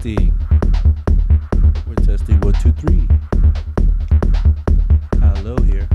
testing. We're testing 1, 2, 3. Hello here.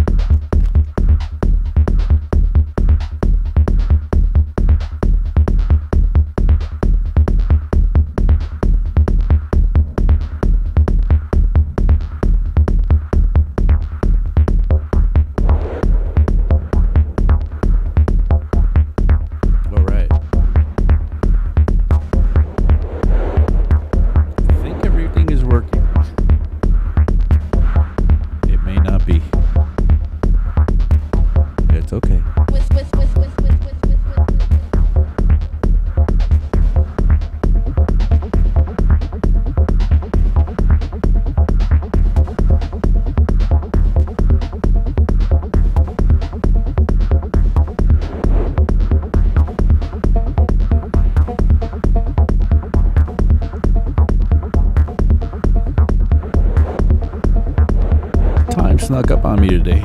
Snuck up on me today.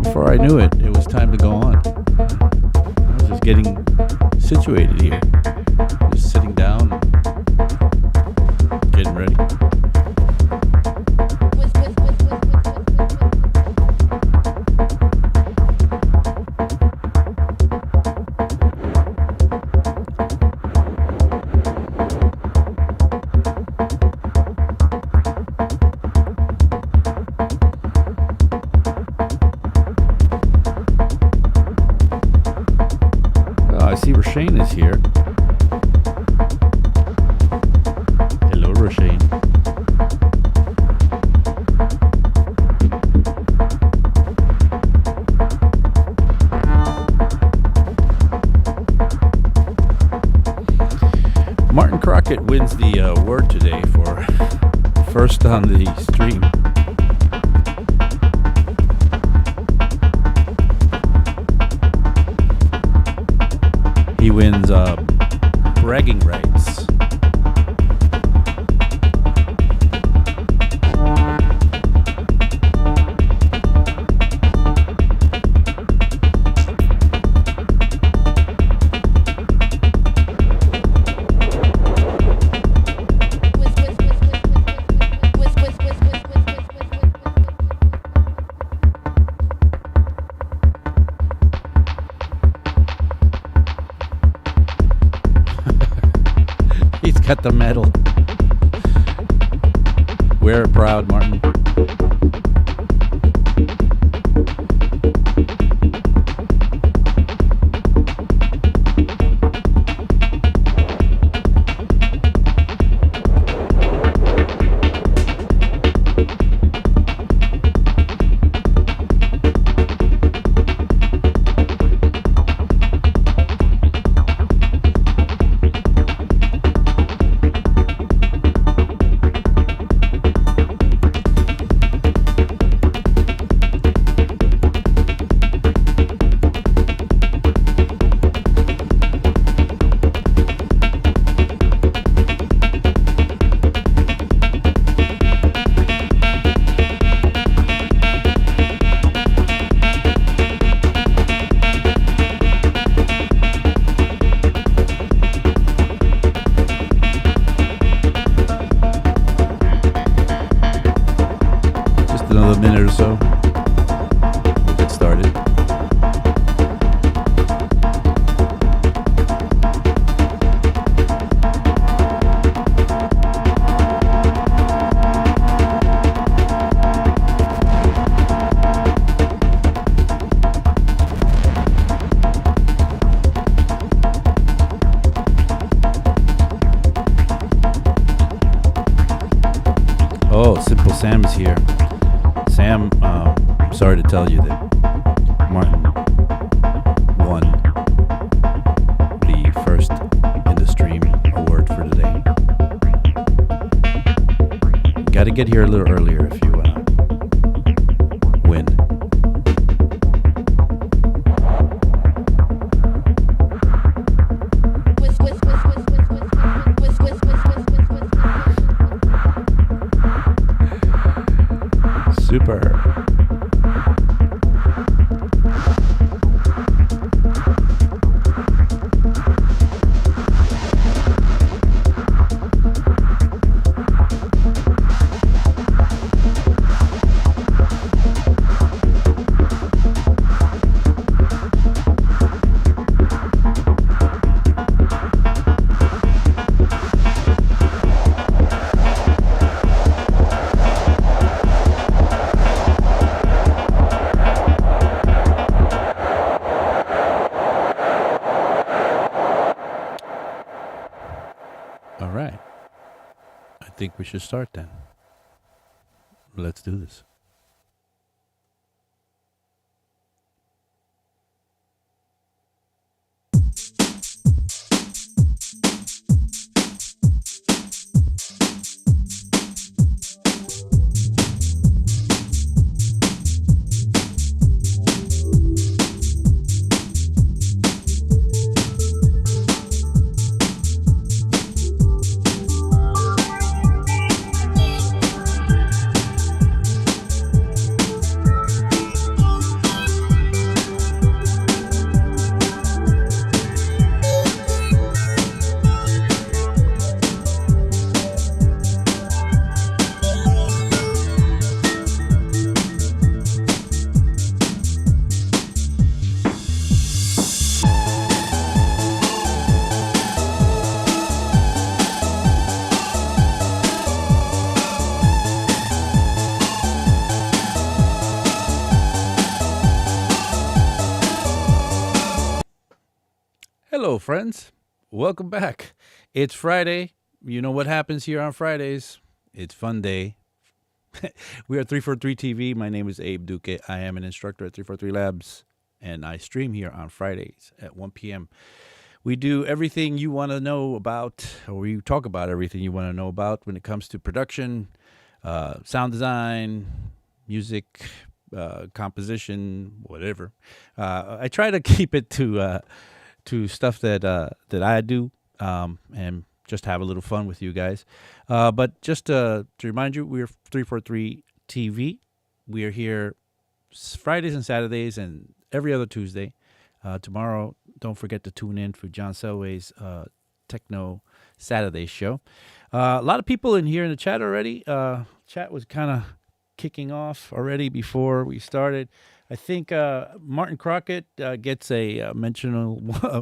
Before I knew it, it was time to go on. I was just getting situated here. Just sitting down, getting ready. Shane is here. Hello, Roshane. Martin Crockett wins the award today for first on the stream. He wins bragging rights. Got the medal. Wear it proud, Martin. Sam is here. Sam, sorry to tell you that Martin won the first in the stream award for today. Got to get here a little earlier if you win. Super. All right. I think we should start then. Let's do this. Hello, friends. Welcome back. It's Friday. You know what happens here on Fridays. It's fun day. We are 343 TV. My name is Abe Duque. I am an instructor at 343 Labs, and I stream here on Fridays at 1 p.m. We do everything you want to know about, or we talk about everything you want to know about when it comes to production, sound design, music, composition, whatever. I try to keep it to stuff that I do, and just have a little fun with you guys. But just to remind you, we're 343 TV. We are here Fridays and Saturdays and every other Tuesday. Tomorrow, don't forget to tune in for John Selway's Techno Saturday show. A lot of people in here in the chat already. Chat was kind of kicking off already before we started. I think Martin Crockett gets a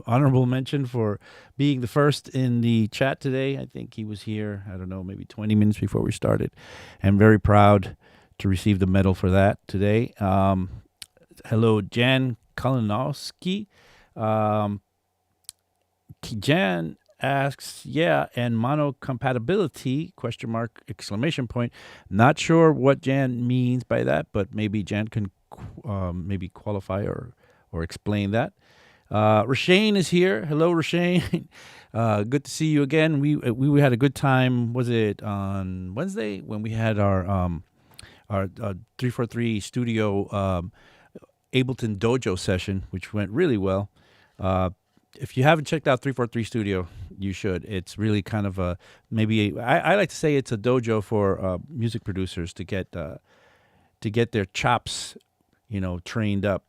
honorable mention for being the first in the chat today. I think he was here, I don't know, maybe 20 minutes before we started. I'm very proud to receive the medal for that today. Hello, Jan Kalinowski. Jan asks, yeah, and mono compatibility, question mark, exclamation point. Not sure what Jan means by that, but maybe Jan can maybe qualify or explain that. Rashane is here. Hello, Rashane. Good to see you again. We had a good time. Was it on Wednesday when we had our 343 studio Ableton Dojo session, which went really well. If you haven't checked out 343 Studio, you should. It's really kind of a I like to say it's a dojo for music producers to get their chops, trained up.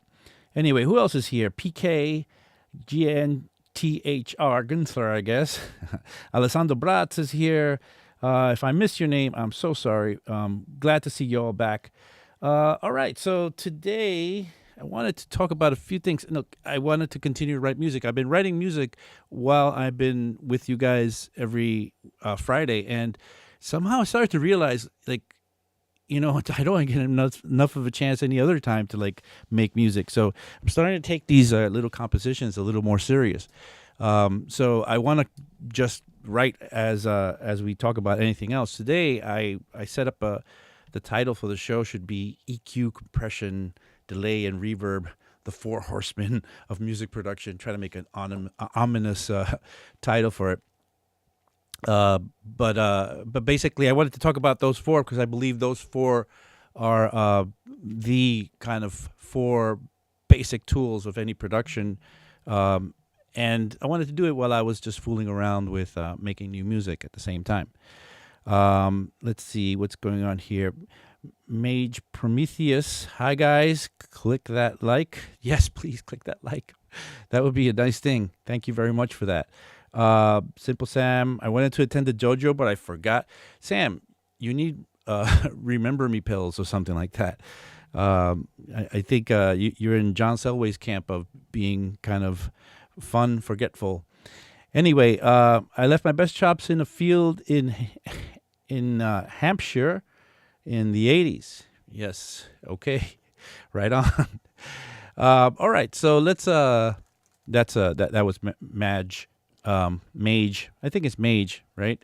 Anyway, who else is here? PK, GNTHR, Gunther, I guess. Alessandro Bratz is here. If I missed your name, I'm so sorry. Glad to see you all back. All right, so today I wanted to talk about a few things. Look, I wanted to continue to write music. I've been writing music while I've been with you guys every Friday, and somehow I started to realize, I don't get enough of a chance any other time to make music. So I'm starting to take these little compositions a little more serious. So I want to just write as we talk about anything else. Today I set up the title for the show should be EQ, compression, delay, and reverb, the four horsemen of music production. Try to make an ominous title for it. But basically, I wanted to talk about those four because I believe those four are the kind of four basic tools of any production. And I wanted to do it while I was just fooling around with making new music at the same time. Let's see what's going on here. Mage Prometheus. Hi, guys. Click that like. Yes, please click that like. That would be a nice thing. Thank you very much for that. Simple Sam. I wanted to attend the dojo, but I forgot. Sam, you need remember me pills or something like that. I think you're in John Selway's camp of being kind of fun, forgetful. Anyway, I left my best chops in a field in Hampshire in the 80s. Yes. Okay. Right on. All right. So let's that was Madge Mage. I think it's Mage, right?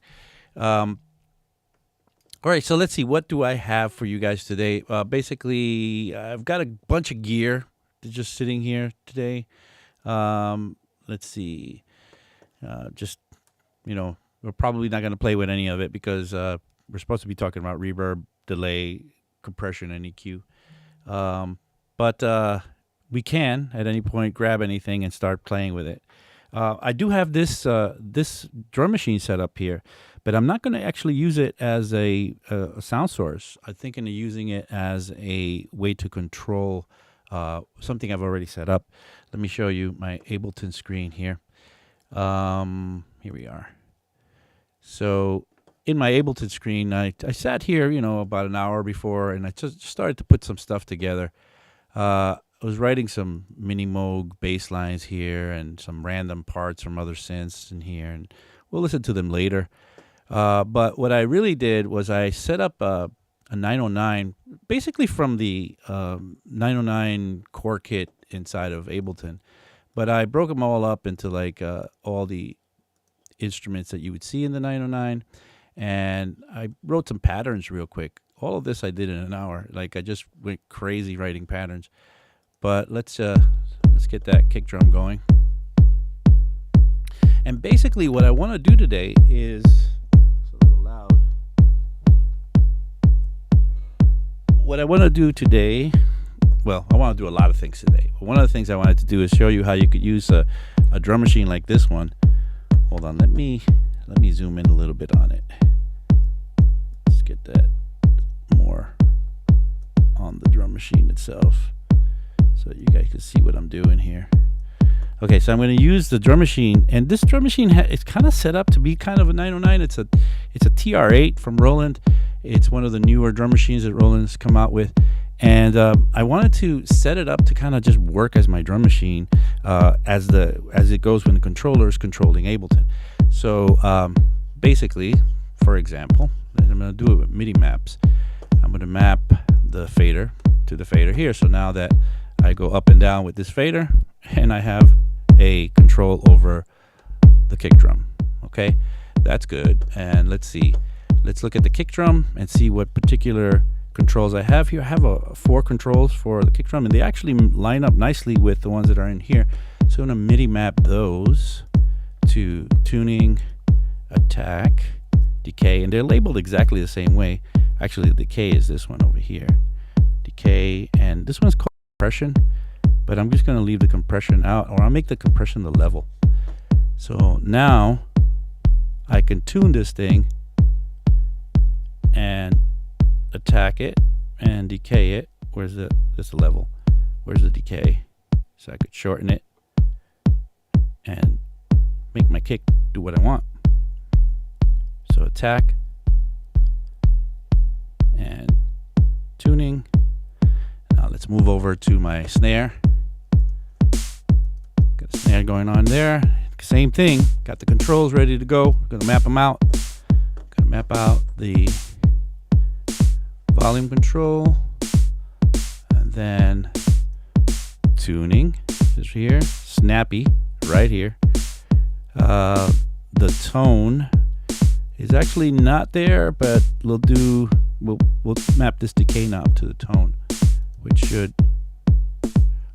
All right, so let's see. What do I have for you guys today? Basically, I've got a bunch of gear just sitting here today. Let's see. Just, we're probably not going to play with any of it because we're supposed to be talking about reverb, delay, compression, and EQ. But we can, at any point, grab anything and start playing with it. I do have this drum machine set up here, but I'm not going to actually use it as a sound source. I'm thinking of using it as a way to control something I've already set up. Let me show you my Ableton screen here. Here we are. So in my Ableton screen, I sat here, about an hour before, and I just started to put some stuff together. I was writing some mini Moog bass lines here and some random parts from other synths in here, and we'll listen to them later. But what I really did was I set up a 909, basically from the 909 core kit inside of Ableton. But I broke them all up into like all the instruments that you would see in the 909, and I wrote some patterns real quick. All of this I did in an hour. Like, I just went crazy writing patterns. But let's get that kick drum going. And basically what I want to do today is, it's a little loud. What I want to do today, well, I want to do a lot of things today. But one of the things I wanted to do is show you how you could use a drum machine like this one. Hold on, let me zoom in a little bit on it. Let's get that more on the drum machine itself, so you guys can see what I'm doing here. Okay, so I'm going to use the drum machine, and this drum machine it's kind of set up to be kind of a 909. It's a TR8 from Roland. It's one of the newer drum machines that Roland's come out with, and I wanted to set it up to kind of just work as my drum machine as it goes when the controller is controlling Ableton. So basically, for example, I'm going to do it with MIDI maps. I'm going to map the fader to the fader here. So now that I go up and down with this fader, and I have a control over the kick drum. Okay, that's good. And let's see. Let's look at the kick drum and see what particular controls I have here. I have 4 controls for the kick drum, and they actually line up nicely with the ones that are in here. So I'm going to MIDI map those to tuning, attack, decay, and they're labeled exactly the same way. Actually, the decay is this one over here. Decay, and this one's called compression, but I'm just going to leave the compression out, or I'll make the compression the level. So now I can tune this thing and attack it and decay it. Where's this level? Where's the decay? So I could shorten it and make my kick do what I want. So attack and tuning. Now let's move over to my snare. Got a snare going on there. Same thing. Got the controls ready to go. Gonna map them out. Gonna map out the volume control, and then tuning is here. Snappy right here. The tone is actually not there, but we'll map this decay knob to the tone, which should.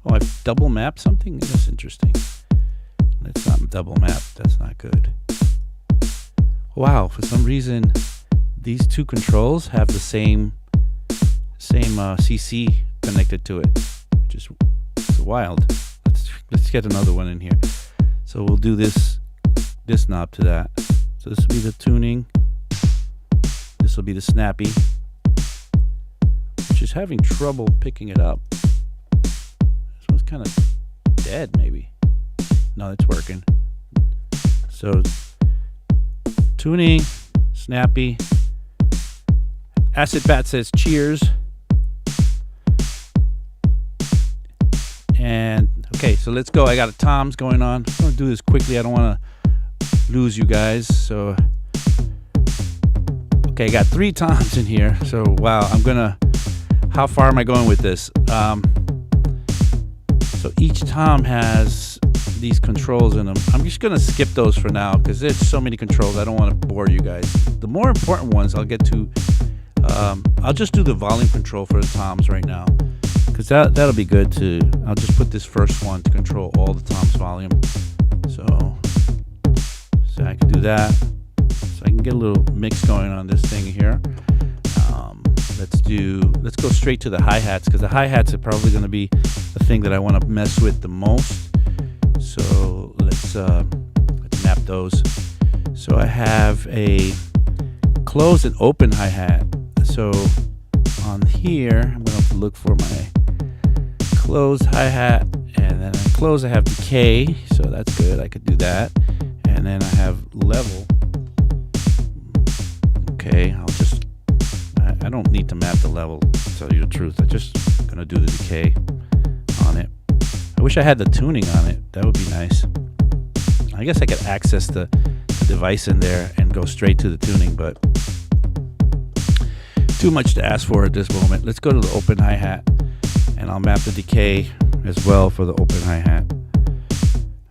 Oh, I've double mapped something. That's interesting. Let's not double map. That's not good. Wow, for some reason, these two controls have the same CC connected to it, which is wild. Let's get another one in here. So we'll do this knob to that. So this will be the tuning. This will be the snappy, which is having trouble picking it up. This one's kind of dead, maybe. No, it's working. So tuning, snappy. Acid Bat says cheers. And okay, so let's go. I got a toms going on. I'm gonna do this quickly. I don't want to lose you guys. So okay, I got 3 toms in here. So wow, how far am I going with this? So each tom has these controls in them. I'm just gonna skip those for now because there's so many controls. I don't want to bore you guys. The more important ones I'll get to. I'll just do the volume control for the toms right now because that'll be good too. I'll just put this first one to control all the toms volume. So I can do that. So I can get a little mix going on this thing here. Let's go straight to the hi-hats because the hi-hats are probably going to be the thing that I want to mess with the most. So let's map those. So I have a closed and open hi-hat. So on here, I'm going to have to look for my closed hi-hat, and then on close I have decay, so that's good. I could do that. And then I have level. Okay, I don't need to map the level, to tell you the truth. I'm just going to do the decay on it. I wish I had the tuning on it. That would be nice. I guess I could access the device in there and go straight to the tuning, but too much to ask for at this moment. Let's go to the open hi-hat, and I'll map the decay as well for the open hi-hat.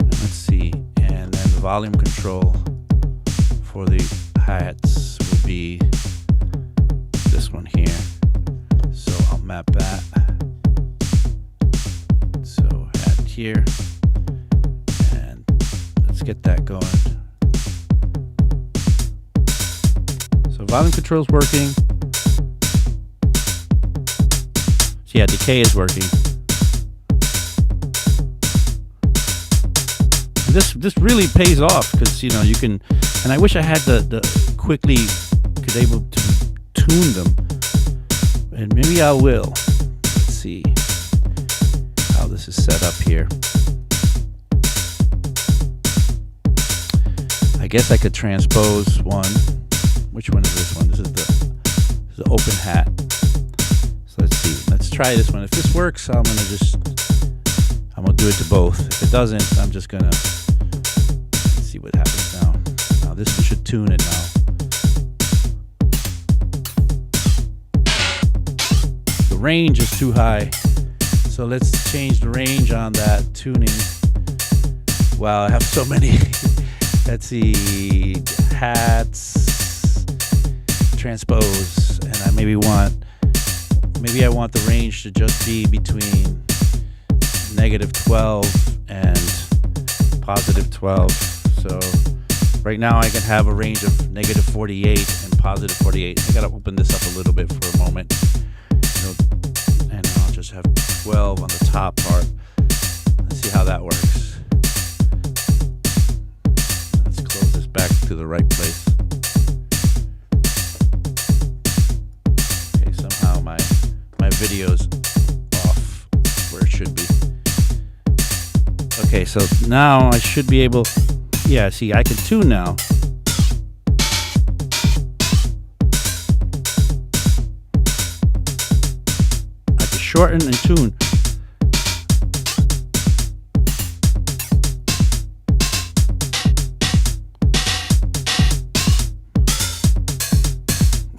Let's see, and then the volume control for the hi-hats will be this one here. So I'll map that. So add here, and let's get that going. So volume control is working. So yeah, decay is working. And this really pays off because you can, and I wish I had the quickly could able to tune them, and maybe I will. Let's see how this is set up here. I guess I could transpose one. Which one is this one? This is the open hat. So let's see. Let's try this one. If this works, I'm gonna do it to both. If it doesn't, I'm just gonna see what happens now. Now this one should tune it now. The range is too high, so let's change the range on that tuning. Wow, I have so many. Let's see, hats, transpose, and I maybe I want the range to just be between -12 and +12. So right now I can have a range of -48 and +48. I gotta open this up a little bit for a moment, and I'll just have 12 on the top part. Let's see how that works. Let's close this back to the right place. Okay, somehow my video's off where it should be. Okay, so now I should be able, yeah, see, I can tune now. I can shorten and tune.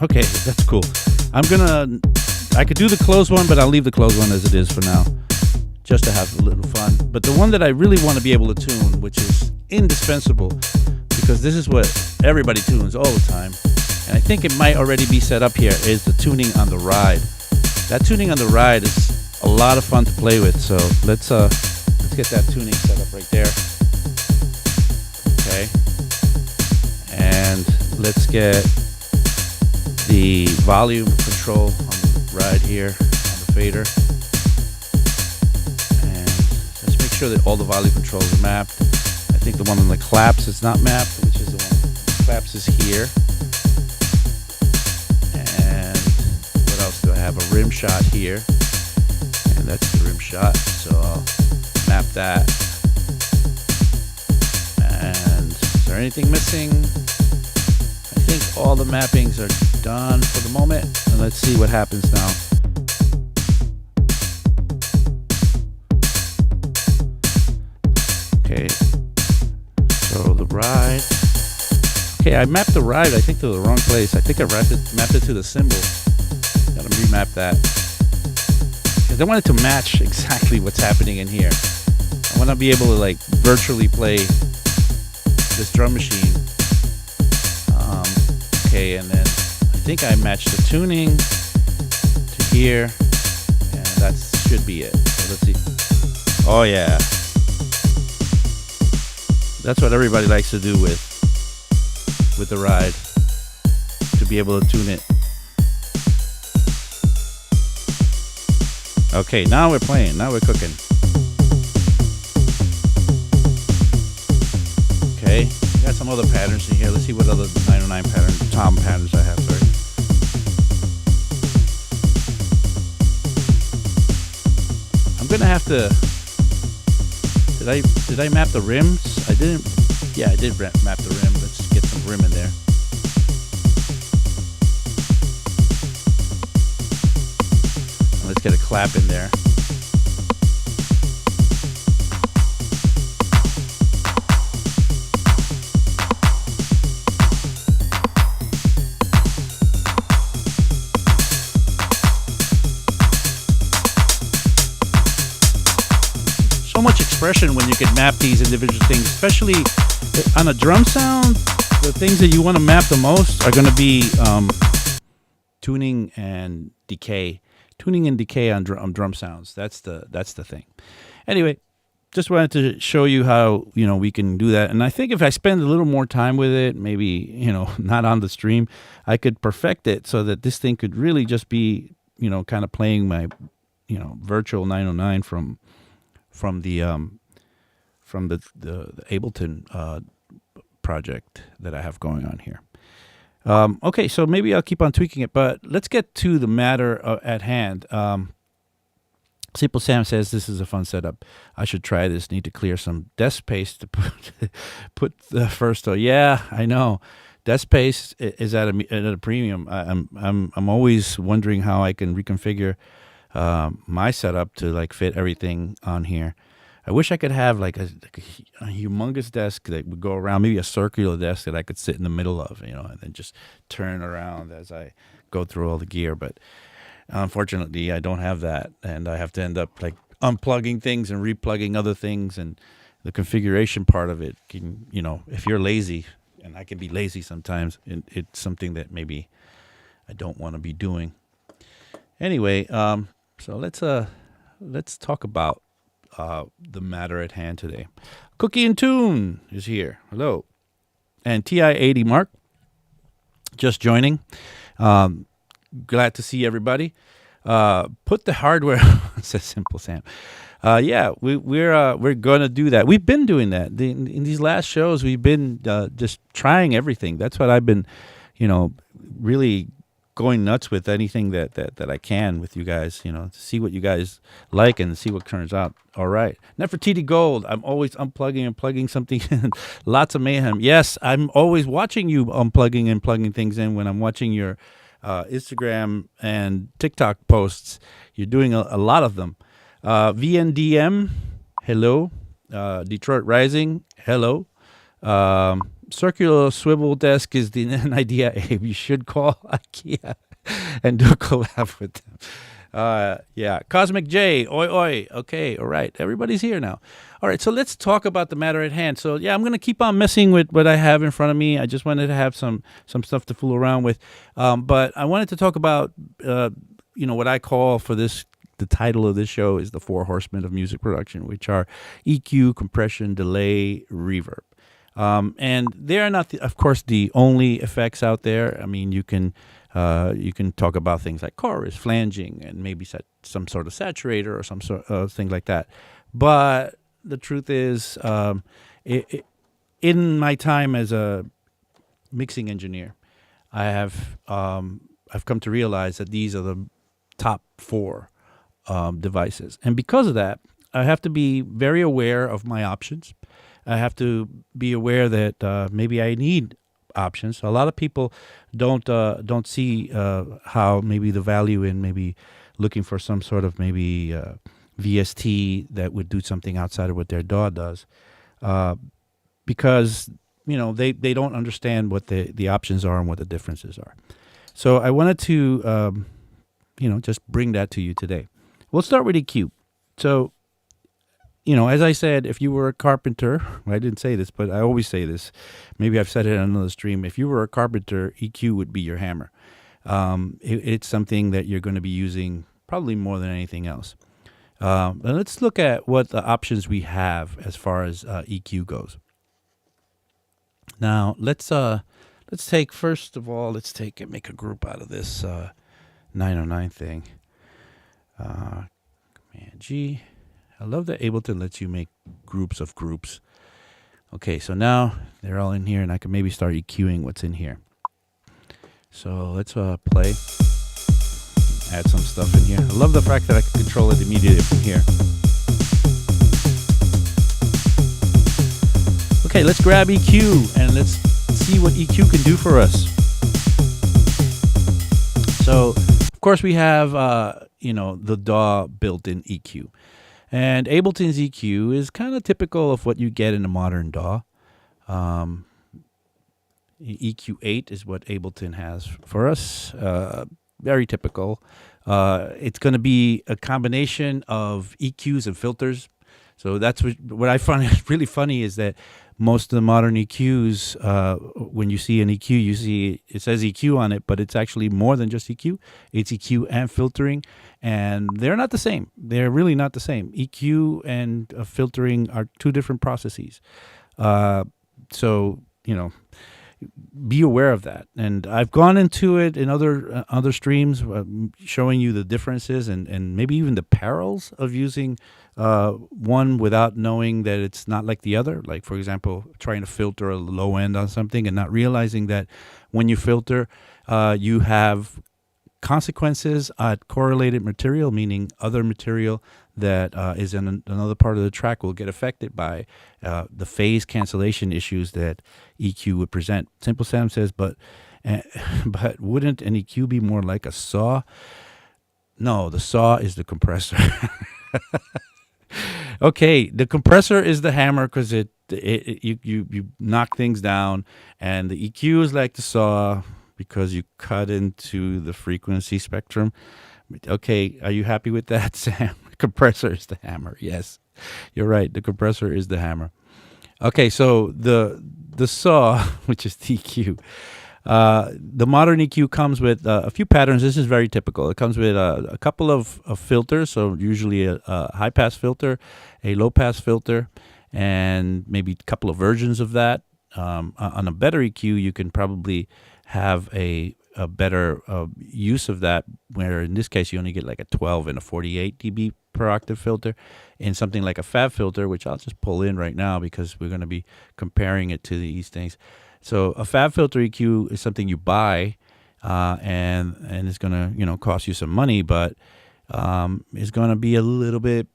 Okay, that's cool. I could do the closed one, but I'll leave the closed one as it is for now, just to have a little fun. But the one that I really want to be able to tune, which is indispensable, because this is what everybody tunes all the time, and I think it might already be set up here, is the tuning on the ride. That tuning on the ride is a lot of fun to play with, so let's get that tuning set up right there. Okay, and let's get the volume control on the ride here on the fader, and let's make sure that all the volume controls are mapped. I think the one on the claps is not mapped, which is the one. The claps is here. And what else do I have? A rim shot here, and that's the rim shot. So I'll map that. And is there anything missing? I think all the mappings are done for the moment, and let's see what happens now. Okay, so the ride. Okay, I mapped the ride, I think, to the wrong place. I think I mapped it to the symbol. Gotta remap that, because I want it to match exactly what's happening in here. I want to be able to like virtually play this drum machine. Okay, and then I think I matched the tuning to here, and that should be it. So let's see. Oh yeah, that's what everybody likes to do with the ride, to be able to tune it. Okay, now we're playing. Now we're cooking. Okay, got some other patterns in here. Let's see what other 909 tom patterns I have. Sorry. I'm gonna have to. Did I map the rims? I didn't. Yeah, I did map the rim. Let's get some rim in there. And let's get a clap in there. So much expression when you can map these individual things, especially on a drum sound. The things that you want to map the most are going to be tuning and decay on drum sounds. That's the thing. Anyway, just wanted to show you how we can do that. And I think if I spend a little more time with it, maybe not on the stream, I could perfect it so that this thing could really just be kind of playing my virtual 909 from the Ableton project that I have going on here. Okay, so maybe I'll keep on tweaking it, but let's get to the matter at hand. Simple Sam says this is a fun setup. I should try this. Need to clear some desk space to put the first. Yeah, I know. Desk space is at a premium. I'm always wondering how I can reconfigure my setup to like fit everything on here. I wish I could have like a humongous desk that would go around, maybe a circular desk that I could sit in the middle of, and then just turn around as I go through all the gear. But unfortunately, I don't have that, and I have to end up like unplugging things and replugging other things, and the configuration part of it can, if you're lazy, and I can be lazy sometimes, it's something that maybe I don't want to be doing. Anyway, so let's talk about the matter at hand today. Cookie and Tune is here. Hello. And TI-80 Mark just joining. Glad to see everybody. Put the hardware says Simple Sam. Yeah, we're gonna do that. We've been doing that. In these last shows, we've been just trying everything. That's what I've been, really going nuts with anything that I can with you guys, to see what you guys like and see what turns out all right. Nefertiti Gold, I'm always unplugging and plugging something in. Lots of mayhem. Yes, I'm always watching you unplugging and plugging things in when I'm watching your Instagram and TikTok posts. You're doing a lot of them. VNDM, hello. Detroit Rising, hello. Circular swivel desk is an idea, Abe. You should call IKEA and do a collab with them. Yeah, Cosmic J, oi oi. Okay, all right. Everybody's here now. All right, so let's talk about the matter at hand. So yeah, I'm gonna keep on messing with what I have in front of me. I just wanted to have some stuff to fool around with, but I wanted to talk about what I call for this. The title of this show is the 4 Horsemen of music production, which are EQ, compression, delay, reverb. And they are not, of course, the only effects out there. I mean, you can talk about things like chorus, flanging, and maybe some sort of saturator or some sort of thing like that. But the truth is, in my time as a mixing engineer, I've come to realize that these are the top 4 devices, and because of that, I have to be very aware of my options. I have to be aware that maybe I need options. A lot of people don't see how maybe the value in maybe looking for some sort of maybe VST that would do something outside of what their DAW does, because they don't understand what the options are and what the differences are. So I wanted to just bring that to you today. We'll start with EQ. So as I said, if you were a carpenter, I didn't say this, but I always say this. Maybe I've said it on another stream. If you were a carpenter, EQ would be your hammer. It's something that you're going to be using probably more than anything else. But let's look at what the options we have as far as EQ goes. Now let's take first of all make a group out of this 909 thing. Command G. I love that Ableton lets you make groups of groups. Okay, so now they're all in here, and I can maybe start EQing what's in here. So let's play. Add some stuff in here. I love the fact that I can control it immediately from here. Okay, let's grab EQ and let's see what EQ can do for us. So, of course, we have the DAW built-in EQ. And Ableton's EQ is kind of typical of what you get in a modern DAW. EQ8 is what Ableton has for us. Very typical. It's going to be a combination of EQs and filters. So that's what I find really funny is that most of the modern EQs, when you see an EQ, you see it says EQ on it, but it's actually more than just EQ. It's EQ and filtering, and they're not the same. They're really not the same. EQ and filtering are two different processes. So, be aware of that. And I've gone into it in other streams, showing you the differences and maybe even the perils of using one without knowing that it's not like the other. Like, for example, trying to filter a low end on something and not realizing that when you filter, you have consequences at correlated material, meaning other material that is in another part of the track will get affected by the phase cancellation issues that EQ would present. Simple Sam says, but wouldn't an EQ be more like a saw? No, the saw is the compressor. Okay, the compressor is the hammer because you knock things down, and the EQ is like the saw because you cut into the frequency spectrum. Okay, are you happy with that, Sam? The compressor is the hammer. Yes, you're right. The compressor is the hammer. Okay, so the saw, which is the EQ, the modern EQ comes with a few patterns. This is very typical. It comes with a couple of filters, so usually a high-pass filter, a low-pass filter, and maybe a couple of versions of that. On a better EQ, you can probably have a better use of that, where in this case you only get like a 12 and a 48 dB per octave filter. In something like a fab filter, which I'll just pull in right now because we're going to be comparing it to these things. So a fab filter EQ is something you buy, and it's going to cost you some money, but it's going to be a little bit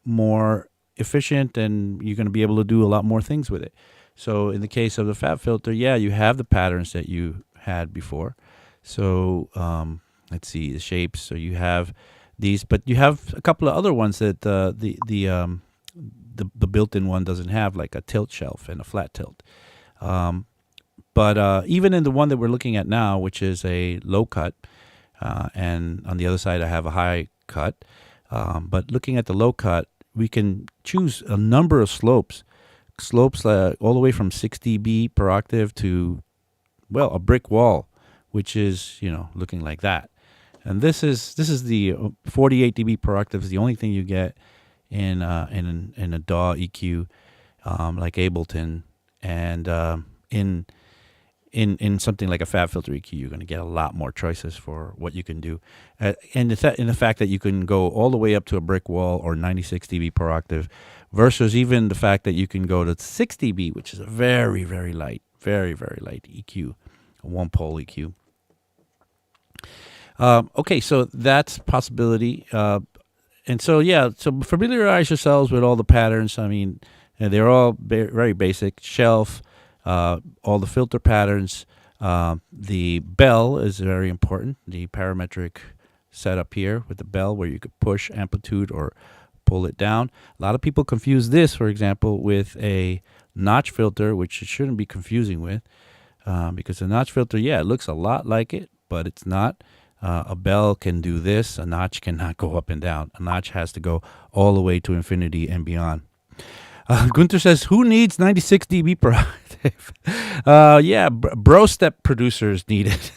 more efficient, and you're going to be able to do a lot more things with it. So in the case of the fab filter, yeah, you have the patterns that you had before. So let's see the shapes. So you have these, but you have a couple of other ones that the built-in one doesn't have, like a tilt shelf and a flat tilt. But even in the one that we're looking at now, which is a low cut, and on the other side I have a high cut. But looking at the low cut, we can choose a number of slopes all the way from 6 dB per octave to, well, a brick wall, which is looking like that. And this is the 48 dB per octave is the only thing you get in a DAW EQ like Ableton, and in something like a fab filter EQ, you're going to get a lot more choices for what you can do, and in the fact that you can go all the way up to a brick wall or 96 dB per octave, versus even the fact that you can go to 6 dB, which is a very, very light EQ, a one pole EQ. Okay, so that's possibility. And so, yeah, so familiarize yourselves with all the patterns. I mean, they're all very basic. Shelf, all the filter patterns. The bell is very important. The parametric setup here with the bell, where you could push amplitude or pull it down. A lot of people confuse this, for example, with a notch filter, which it shouldn't be confusing with, because the notch filter, yeah, it looks a lot like it, but it's not. A bell can do this. A notch cannot go up and down. A notch has to go all the way to infinity and beyond. Gunther says, "Who needs 96 dB per octave?" Yeah, bro step producers need it.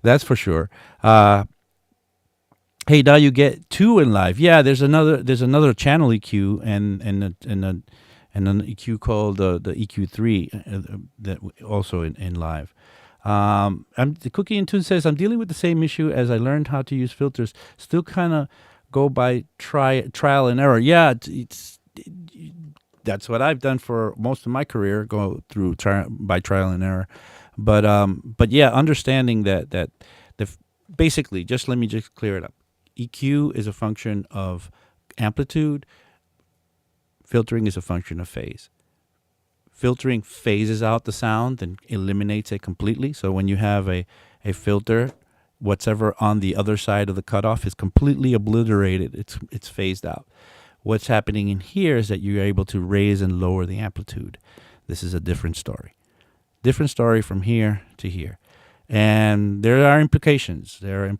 That's for sure. Hey, now you get two in live. Yeah, there's another channel EQ and an EQ called the EQ3 that also in live. The Cookie and Tune says, "I'm dealing with the same issue as I learned how to use filters. Still kind of go by trial and error." Yeah, that's what I've done for most of my career. Go through by trial and error, but yeah, understanding that basically, just let me just clear it up. EQ is a function of amplitude. Filtering is a function of phase. Filtering phases out the sound and eliminates it completely. So when you have a filter, whatever on the other side of the cutoff is completely obliterated. It's phased out. What's happening in here is that you're able to raise and lower the amplitude. This is a different story. Different story from here to here. And there are implications. I've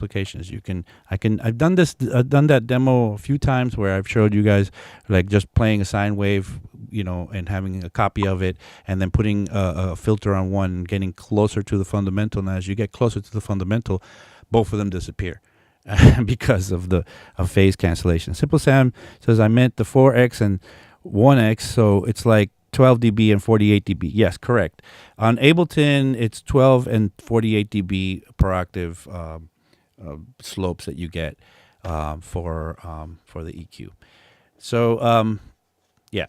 done that demo a few times where I've showed you guys like just playing a sine wave, and having a copy of it and then putting a filter on one and getting closer to the fundamental. And as you get closer to the fundamental, both of them disappear because of phase cancellation. Simple Sam says, "I meant the 4x and 1x, so it's like 12 dB and 48 dB. Yes, correct. On Ableton, it's 12 and 48 dB per octave slopes that you get for the EQ. So yeah.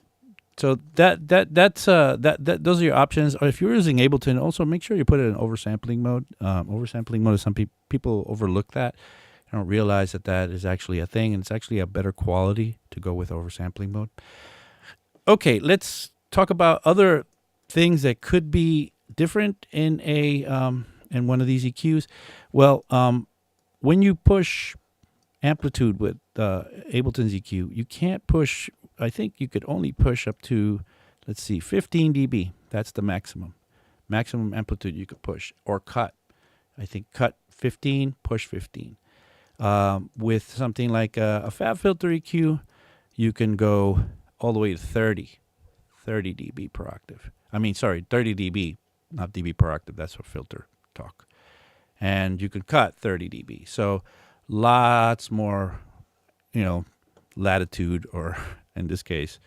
So that's those are your options. Or if you're using Ableton, also make sure you put it in oversampling mode. Oversampling mode is some people overlook that. I don't realize that is actually a thing, and it's actually a better quality to go with oversampling mode. Okay, let's talk about other things that could be different in one of these EQs. Well, when you push amplitude with Ableton's EQ, you can't push. I think you could only push up to, 15 dB. That's the maximum amplitude you could push or cut. I think cut 15, push 15. With something like a Fab Filter EQ, you can go all the way to 30 dB per octave. 30 dB, not dB per octave. That's for filter talk. And you can cut 30 dB. So lots more, latitude, or in this case,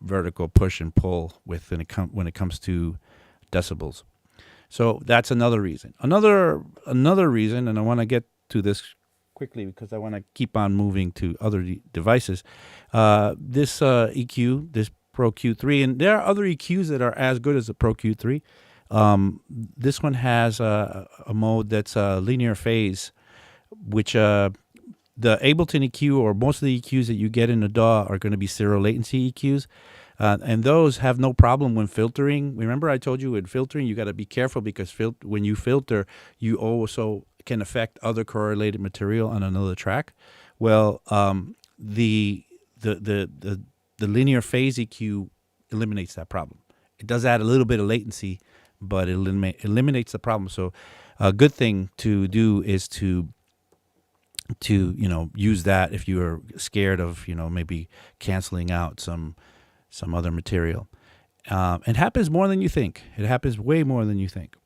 vertical push and pull when it comes to decibels. So that's another reason. Another reason, and I want to get to this quickly because I want to keep on moving to other devices. This EQ, this Pro Q3, and there are other EQs that are as good as the Pro Q3. This one has a mode that's linear phase, which the Ableton EQ or most of the EQs that you get in the DAW are going to be zero latency EQs. And those have no problem when filtering. Remember I told you with filtering, you got to be careful because when you filter, you also can affect other correlated material on another track. Well, the linear phase EQ eliminates that problem. It does add a little bit of latency, but it eliminates the problem. So a good thing to do is to use that if you are scared of maybe canceling out some other material. It happens more than you think. It happens way more than you think.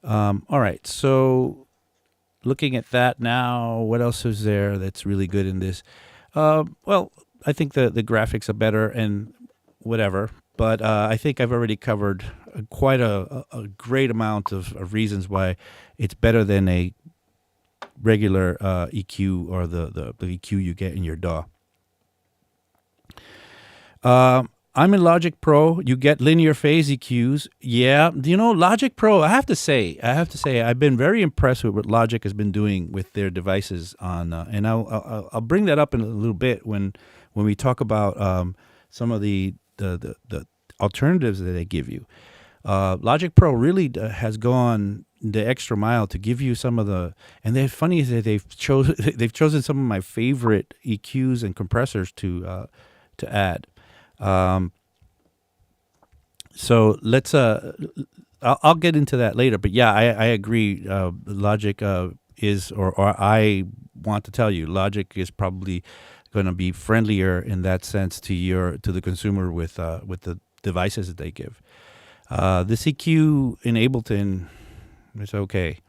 All right, so looking at that now, what else is there that's really good in this? Well, I think the graphics are better and whatever, but I think I've already covered quite a great amount of reasons why it's better than a regular EQ or the EQ you get in your DAW. I'm in Logic Pro. You get linear phase EQs. Yeah, Logic Pro, I have to say, I've been very impressed with what Logic has been doing with their devices on, and I'll bring that up in a little bit when we talk about some of the alternatives that they give you. Logic Pro really has gone the extra mile to give you some of the, and the funny is that they've chosen some of my favorite EQs and compressors to add. So let's I'll get into that later, but yeah, I agree. Logic is, or I want to tell you, Logic is probably going to be friendlier in that sense to the consumer with the devices that they give. This EQ in Ableton is okay.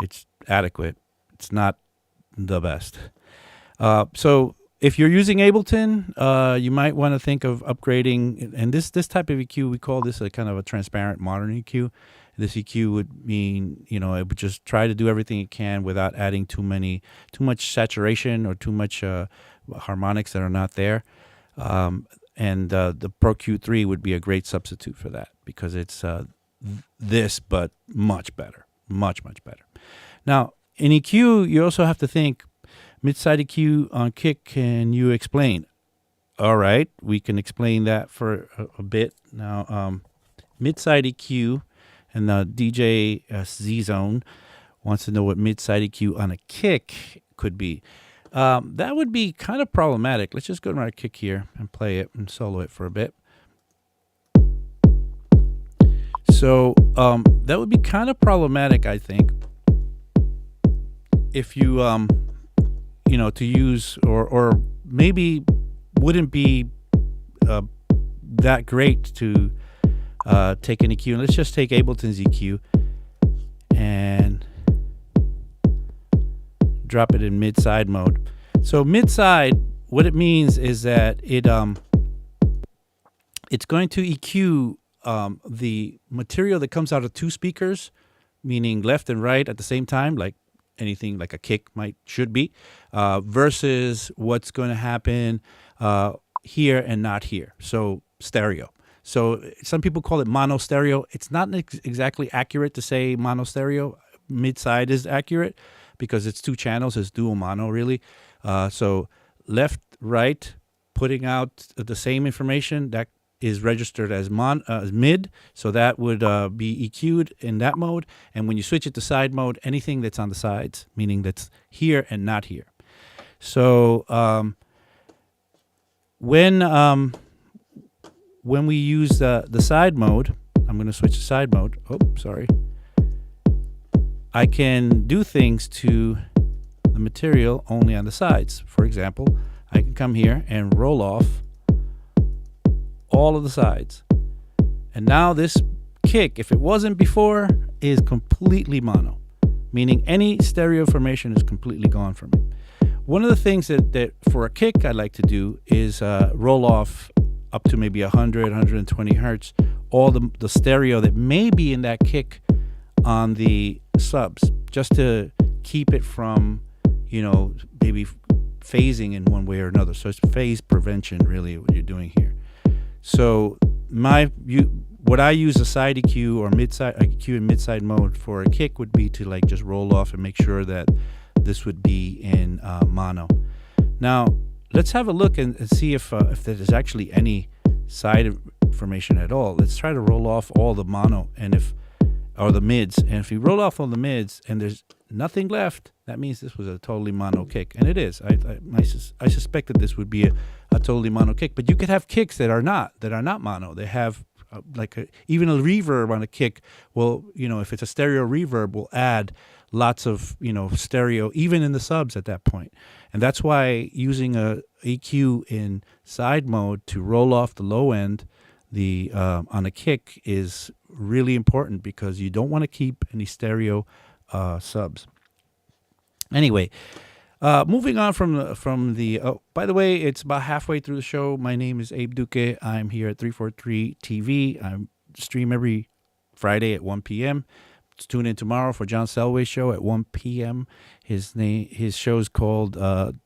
It's adequate. It's not the best. So if you're using Ableton, you might want to think of upgrading. And this type of EQ, we call this a kind of a transparent modern EQ. This EQ would mean, it would just try to do everything it can without adding too much saturation or too much harmonics that are not there. And the Pro Q3 would be a great substitute for that because it's this, but much better, much better. Now, in EQ, you also have to think mid-side EQ on kick. Can you explain? All right, we can explain that for a bit. Now, mid-side EQ, and the DJ Z-Zone wants to know what mid-side EQ on a kick could be. That would be kind of problematic. Let's just go to our kick here and play it and solo it for a bit. So that would be kind of problematic, I think, if you, to use or maybe wouldn't be that great to take an EQ. And let's just take Ableton's EQ and drop it in mid-side mode. So mid-side, what it means is that it's going to EQ the material that comes out of two speakers, meaning left and right at the same time, like anything like a kick should be, versus what's going to happen here and not here. So stereo. So some people call it mono stereo. It's not exactly accurate to say mono stereo. Mid-side is accurate because it's two channels. It's dual mono, really. So left, right, putting out the same information that is registered as mid. So that would be EQ'd in that mode. And when you switch it to side mode, anything that's on the sides, meaning that's here and not here. So when we use the side mode, I'm going to switch to side mode. Oh, sorry. I can do things to the material only on the sides. For example, I can come here and roll off all of the sides. And now this kick, if it wasn't before, is completely mono, meaning any stereo formation is completely gone from it. One of the things that for a kick I like to do is roll off up to maybe 100, 120 hertz, all the stereo that may be in that kick on the subs, just to keep it from, maybe phasing in one way or another. So it's phase prevention, really, what you're doing here. So what I use a side EQ or mid-side EQ in mid-side mode for a kick would be to just roll off and make sure that this would be in mono. Now, let's have a look and see if there's actually any side information at all. Let's try to roll off all the mono or the mids. And if you roll off all the mids and there's nothing left, that means this was a totally mono kick. And it is. I suspect that this would be a totally mono kick. But you could have kicks that are not mono. They have even a reverb on a kick. Well, if it's a stereo reverb, will add lots of stereo even in the subs at that point. And that's why using a EQ in side mode to roll off the low end on a kick is really important, because you don't want to keep any stereo subs. Anyway, moving on from the by the way, it's about halfway through the show. My name is Abe Duque. I'm here at 343 TV. I stream every Friday at 1 p.m. Tune in tomorrow for John Selway's show at 1 p.m. His show is called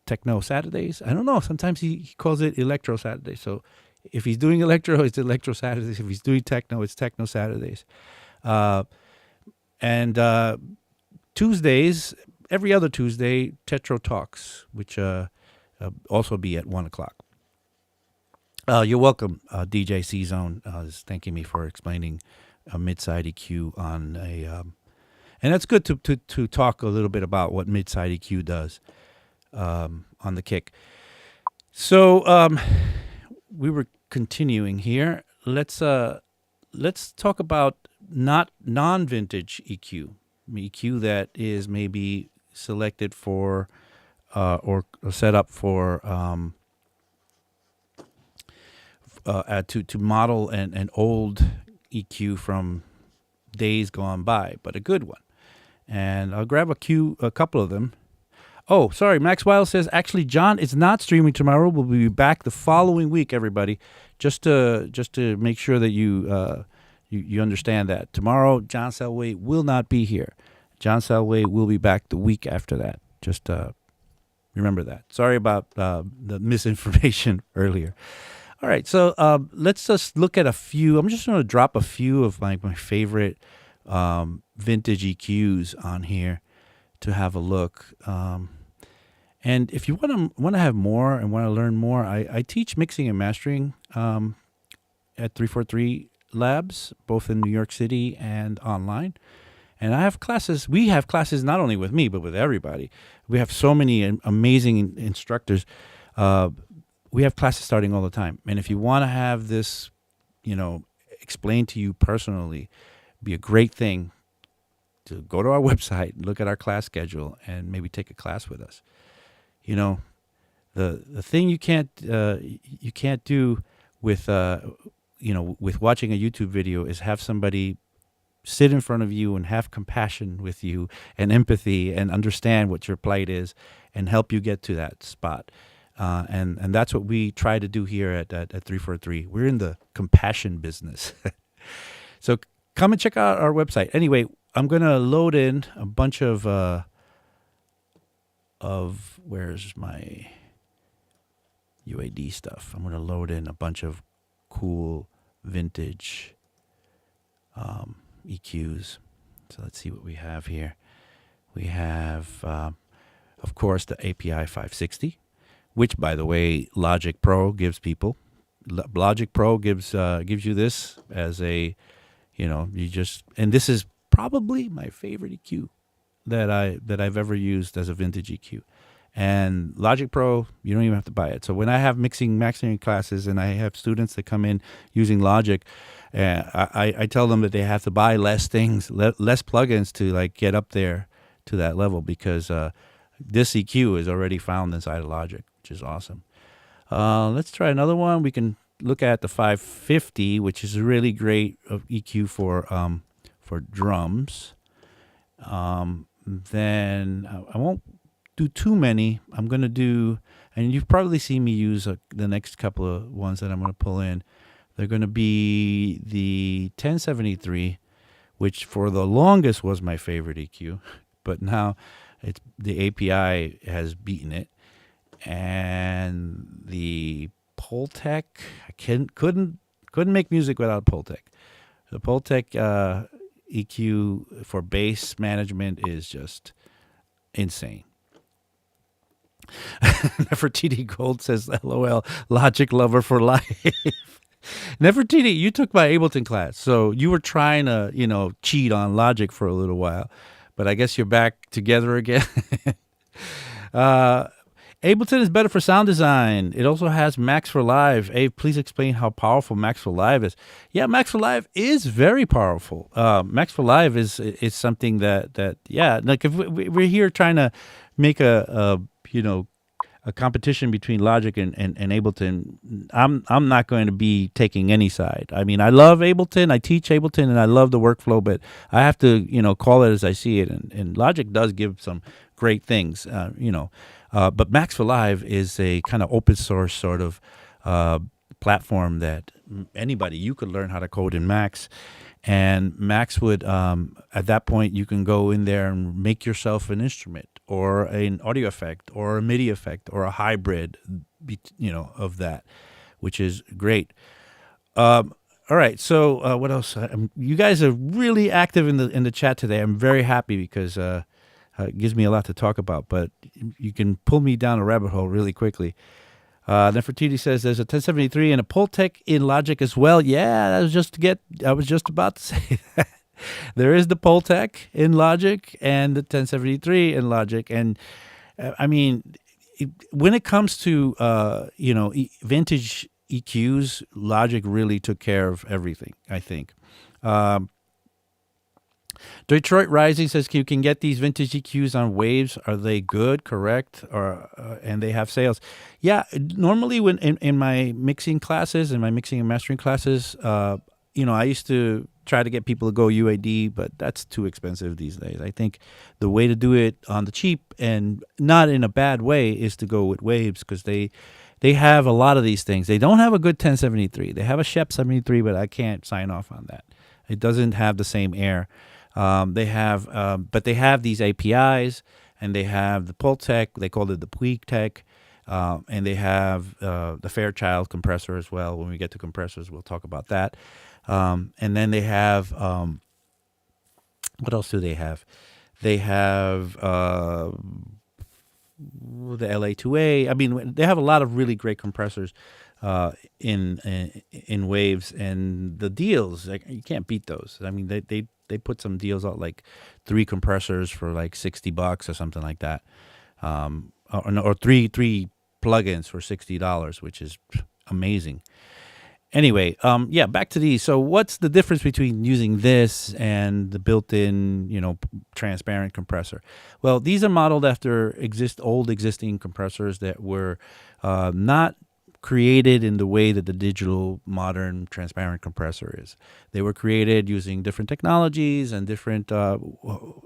Techno Saturdays. I don't know. Sometimes he calls it Electro Saturdays. So if he's doing electro, it's Electro Saturdays. If he's doing techno, it's Techno Saturdays. And Tuesdays, every other Tuesday, Tetro Talks, which also be at 1 o'clock. You're welcome, DJ C-Zone is thanking me for explaining a mid-side EQ on and that's good to talk a little bit about what mid-side EQ does on the kick. So we were continuing here. Let's talk about not non-vintage EQ that is maybe selected for or set up for to model an old EQ from days gone by, but a good one. And I'll grab a couple of them. Oh, sorry, Max Wild says, actually, John is not streaming tomorrow. We'll be back the following week, everybody. Just to make sure that you understand that. Tomorrow, John Selway will not be here. John Selway will be back the week after that. Just remember that. Sorry about the misinformation earlier. All right, so let's just look at a few. I'm just going to drop a few of my favorite vintage EQs on here to have a look. And if you want to have more and want to learn more, I teach mixing and mastering at 343 Labs, both in New York City and online. And I have classes. We have classes not only with me, but with everybody. We have so many amazing instructors. We have classes starting all the time. And if you want to have this, explained to you personally, be a great thing to go to our website, look at our class schedule, and maybe take a class with us. The thing you can't do with with watching a YouTube video is have somebody sit in front of you and have compassion with you and empathy and understand what your plight is and help you get to that spot. And that's what we try to do here at 343. We're in the compassion business. So come and check out our website. Anyway, I'm going to load in a bunch of where's my UAD stuff. I'm going to load in a bunch of cool vintage EQs. So let's see what we have here. We have, of course, the API 560, which, by the way, Logic Pro gives people. Logic Pro gives you this as a, and this is probably my favorite EQ that I've ever used as a vintage EQ. And Logic Pro, you don't even have to buy it. So when I have mastering classes and I have students that come in using Logic, I tell them that they have to buy less things, less plugins to get up there to that level, because this EQ is already found inside of Logic, which is awesome. Let's try another one. We can look at the 550, which is a really great EQ for drums. Then I won't do too many. I'm going to do, and you've probably seen me use the next couple of ones that I'm going to pull in. They're going to be the 1073, which for the longest was my favorite EQ, but now the API has beaten it. And the Pultec, couldn't make music without Pultec. The Pultec EQ for bass management is just insane. Nefertiti Gold says, LOL, Logic lover for life. Nefertiti, you took my Ableton class, so you were trying to, cheat on Logic for a little while, but I guess you're back together again. Ableton is better for sound design. It also has Max for Live. Abe, please explain how powerful Max for Live is. Yeah, Max for Live is very powerful. Max for Live is something that if we're here trying to make a competition between Logic and Ableton, I'm not going to be taking any side. I mean, I love Ableton. I teach Ableton, and I love the workflow, but I have to, call it as I see it. And Logic does give some great things, but Max for Live is a kind of open source sort of platform that you could learn how to code in Max. And Max would, at that point, you can go in there and make yourself an instrument or an audio effect or a MIDI effect or a hybrid, of that, which is great. All right, so what else? You guys are really active in the chat today. I'm very happy because it gives me a lot to talk about, but you can pull me down a rabbit hole really quickly. Nefertiti says there's a 1073 and a Pultec in Logic as well. Yeah, I was just about to say that. There is the Pultec in Logic and the 1073 in Logic. And I mean, when it comes to, vintage EQs, Logic really took care of everything, I think. Detroit Rising says you can get these vintage EQs on Waves. Are they good? Correct? Or and they have sales? Yeah. Normally, when in my mixing classes, in my mixing and mastering classes, I used to try to get people to go UAD, but that's too expensive these days. I think the way to do it on the cheap and not in a bad way is to go with Waves, because they have a lot of these things. They don't have a good 1073. They have a Shep 73, but I can't sign off on that. It doesn't have the same air. But they have these APIs, and they have the Pultec. They call it the Puig Tech, and they have the Fairchild compressor as well. When we get to compressors, we'll talk about that. And then they have what else do they have? They have the LA2A. I mean, they have a lot of really great compressors in Waves, and the deals, like, you can't beat those. I mean, they put some deals out, like 3 compressors for like $60 or something like that, or three plugins for $60, which is amazing. Anyway, back to these. So what's the difference between using this and the built-in, transparent compressor? Well, these are modeled after old existing compressors that were not created in the way that the digital modern transparent compressor is. They were created using different technologies and different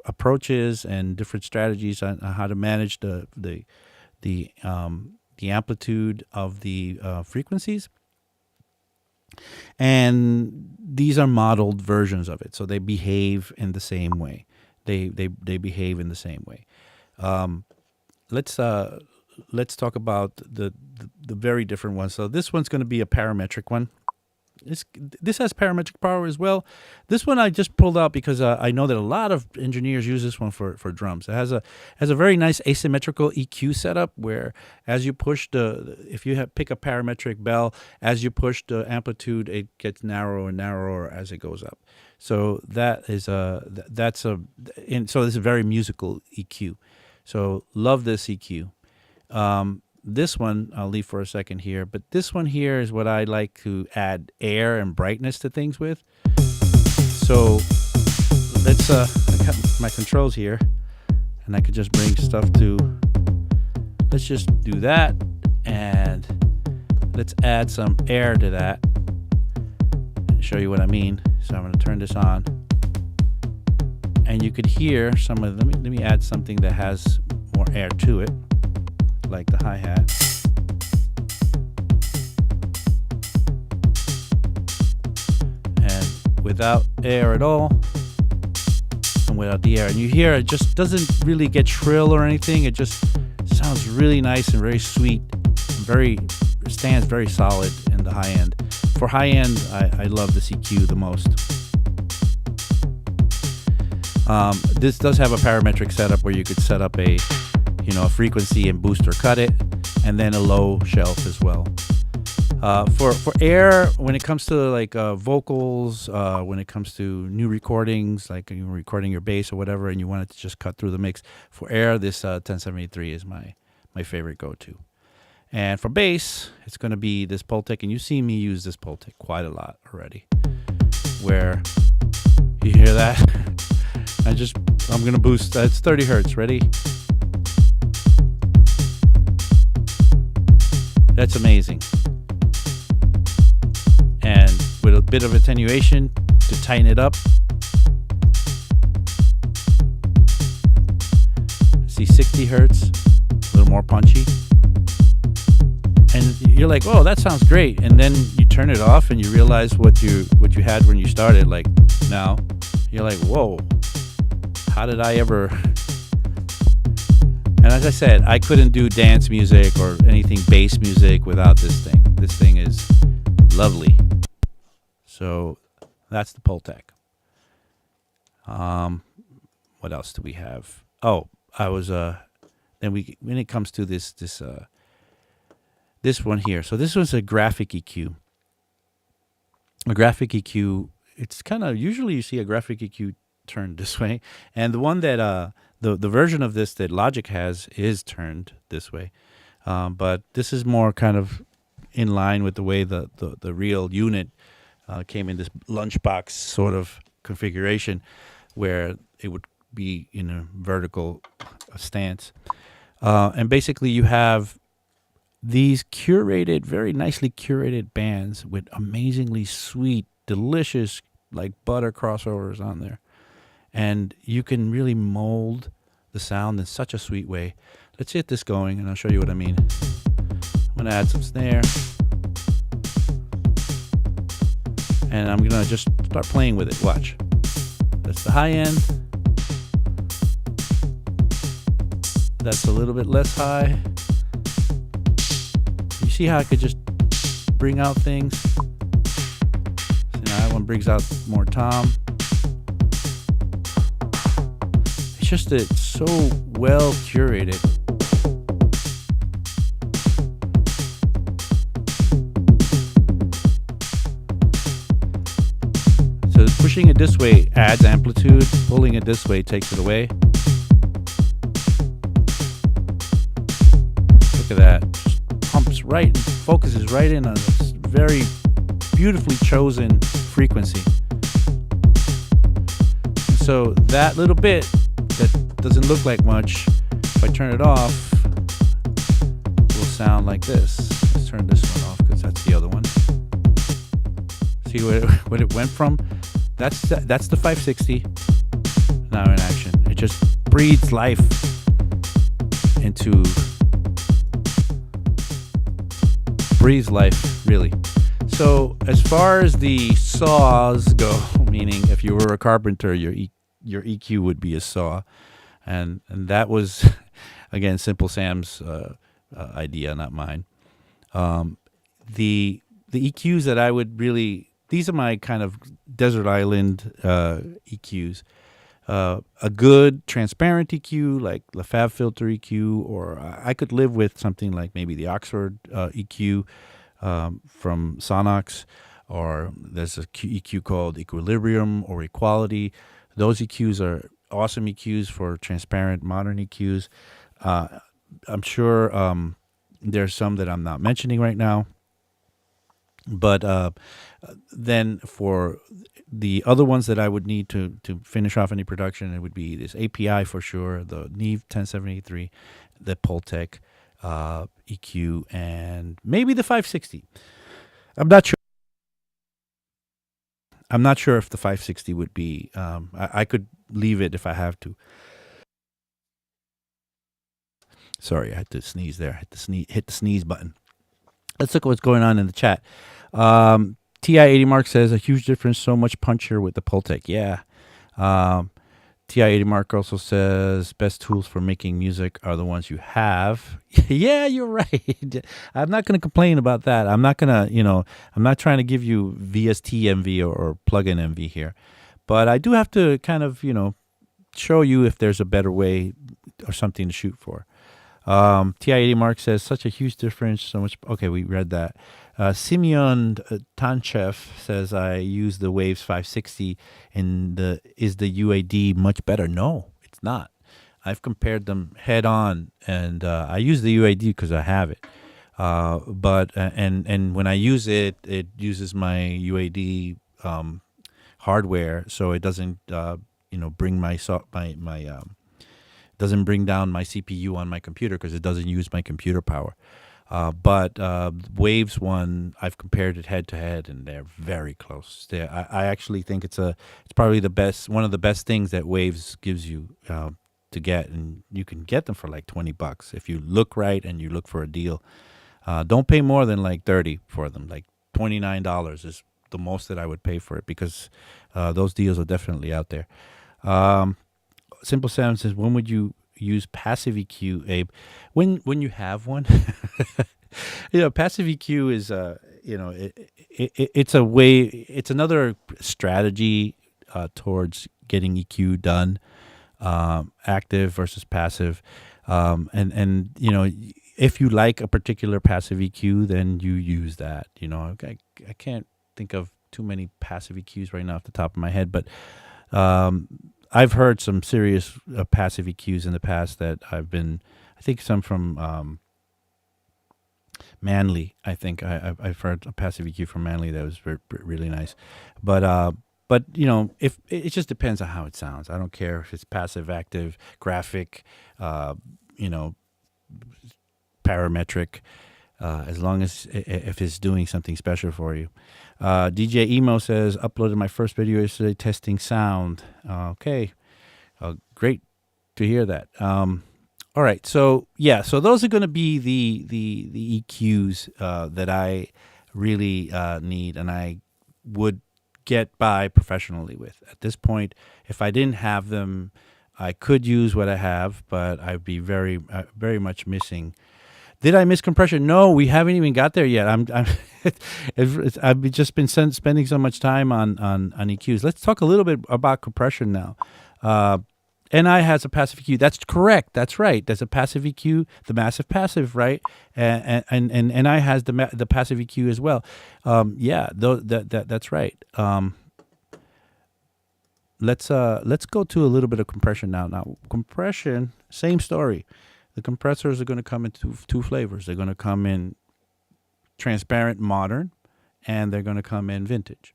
approaches and different strategies on how to manage the amplitude of the frequencies. And these are modeled versions of it, so they behave in the same way. They behave in the same way. Let's talk about the very different ones. So this one's going to be a parametric one. This has parametric power as well. This one I just pulled out because I know that a lot of engineers use this one for drums. It has a very nice asymmetrical EQ setup where, as you push if you pick a parametric bell, as you push the amplitude, it gets narrower and narrower as it goes up. So so this is a very musical EQ. So love this EQ. This one I'll leave for a second here, but this one here is what I like to add air and brightness to things with. So let's I got my controls here, and I could just bring stuff to. Let's just do that, and let's add some air to that and show you what I mean. So I'm going to turn this on, and you could hear some of. Let me add something that has more air to it, like the hi-hat. And without air at all, and without the air, and you hear it just doesn't really get shrill or anything. It just sounds really nice and very sweet, and stands very solid in the high end. For high end, I love this EQ the most. This does have a parametric setup where you could set up a frequency and boost or cut it, and then a low shelf as well. For air, when it comes to like vocals, when it comes to new recordings, like you're recording your bass or whatever, and you want it to just cut through the mix, for air, this 1073 is my favorite go-to. And for bass, it's going to be this Pultec, and you've seen me use this Pultec quite a lot already. Where you hear that, I'm going to boost. It's 30 hertz. Ready? That's amazing. And with a bit of attenuation to tighten it up. See, 60 hertz, a little more punchy. And you're like, oh, that sounds great. And then you turn it off and you realize what you had when you started. Like now, you're like, whoa, how did I ever... And as I said, I couldn't do dance music or anything bass music without this thing. This thing is lovely. So that's the Pultec. What else do we have? Oh, when it comes to this one here. So this was a graphic EQ. A graphic EQ, it's kind of, usually you see a graphic EQ turned this way. And the one that, the version of this that Logic has is turned this way. But this is more kind of in line with the way the real unit came in this lunchbox sort of configuration. where it would be in a vertical stance. And basically, you have these curated, very nicely curated bands with amazingly sweet, delicious, like butter crossovers on there. And you can really mold the sound in such a sweet way. Let's get this going, and I'll show you what I mean. I'm going to add some snare. And I'm going to just start playing with it. Watch. That's the high end. That's a little bit less high. You see how I could just bring out things? So now that one brings out more tom. It's just that it's so well curated. So pushing it this way adds amplitude. Pulling it this way takes it away. Look at that. Just pumps right and focuses right in on this very beautifully chosen frequency. So that little bit that doesn't look like much, if I turn it off, will sound like this. Let's turn this one off because that's the other one. See what it went from? That's the 560. Now in action. It just breathes life into... breathes life, really. So as far as the saws go, meaning if you were a carpenter, your EQ would be a saw. And that was, again, Simple Sam's idea, not mine. The EQs that I would really... these are my kind of desert island EQs. A good transparent EQ like the Fab Filter EQ, or I could live with something like maybe the Oxford EQ from Sonox, or there's a EQ called Equilibrium or Equality. Those EQs are awesome EQs for transparent modern EQs. I'm sure there's some that I'm not mentioning right now. But then for the other ones that I would need to finish off any production, it would be this API for sure, the Neve 1073, the Pultec EQ, and maybe the 560. I'm not sure. I'm not sure if the 560 would be. I could leave it if I have to. Sorry, I had to sneeze there. I had to hit the sneeze button. Let's look at what's going on in the chat. TI-80 Mark says a huge difference, so much punchier with the Pultec. Yeah. TI-80 Mark also says best tools for making music are the ones you have. Yeah, you're right. I'm not going to complain about that. I'm not going to, I'm not trying to give you VST MV or plugin MV here. But I do have to kind of, show you if there's a better way or something to shoot for. TI-80 Mark says such a huge difference. So much. Okay, we read that. Simeon Tanchev says I use the Waves 560 and is the UAD much better? No, it's not. I've compared them head on, and I use the UAD because I have it. But when I use it, it uses my UAD hardware, so it doesn't bring doesn't bring down my CPU on my computer because it doesn't use my computer power. But Waves one, I've compared it head to head, and they're very close. I actually think it's probably one of the best things that Waves gives you to get, and you can get them for like $20 if you look right and you look for a deal. Don't pay more than like $30 for them. Like $29 is the most that I would pay for it because those deals are definitely out there. Simple Sam says, when would you use passive EQ, Abe? When you have one. Passive EQ is it's a way, it's another strategy towards getting EQ done, active versus passive. And if you like a particular passive EQ, then you use that. I can't think of too many passive EQs right now off the top of my head, but I've heard some serious passive EQs in the past that I think some from Manley. I think I've heard a passive EQ from Manley that was really nice. But But if it just depends on how it sounds. I don't care if it's passive, active, graphic, you know, parametric, as long as if it's doing something special for you. DJ Emo says, uploaded my first video yesterday testing sound. Okay, great to hear that. All right, so so those are going to be the EQs that I really need, and I would get by professionally with. At this point, if I didn't have them, I could use what I have, but I'd be very much missing. Did I miss compression? No, we haven't even got there yet. I've just been spending so much time on EQs. Let's talk a little bit about compression now. NI has a passive EQ. That's correct. That's right. There's a passive EQ, the massive passive, right? And NI has the passive EQ as well. That's right. Let's go to a little bit of compression now. Now, compression, same story. The compressors are going to come in two flavors. They're going to come in transparent modern, and they're going to come in vintage.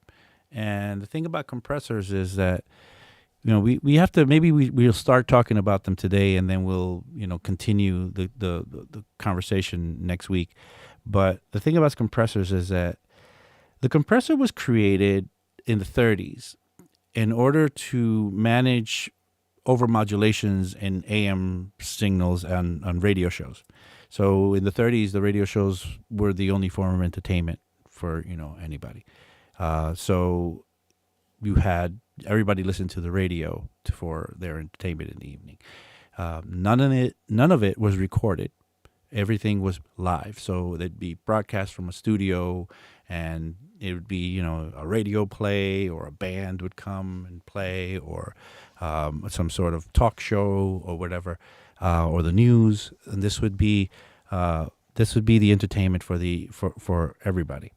And the thing about compressors is that we have to, maybe we'll start talking about them today, and then we'll continue the conversation next week. But the thing about compressors is that the compressor was created in the 30s in order to manage overmodulations in AM signals on radio shows. So in the 30s, the radio shows were the only form of entertainment for anybody. So you had everybody listen to the radio for their entertainment in the evening. None of it was recorded. Everything was live. So there'd be broadcast from a studio, and it would be a radio play, or a band would come and play, or some sort of talk show or whatever, or the news. And this would be the entertainment for everybody.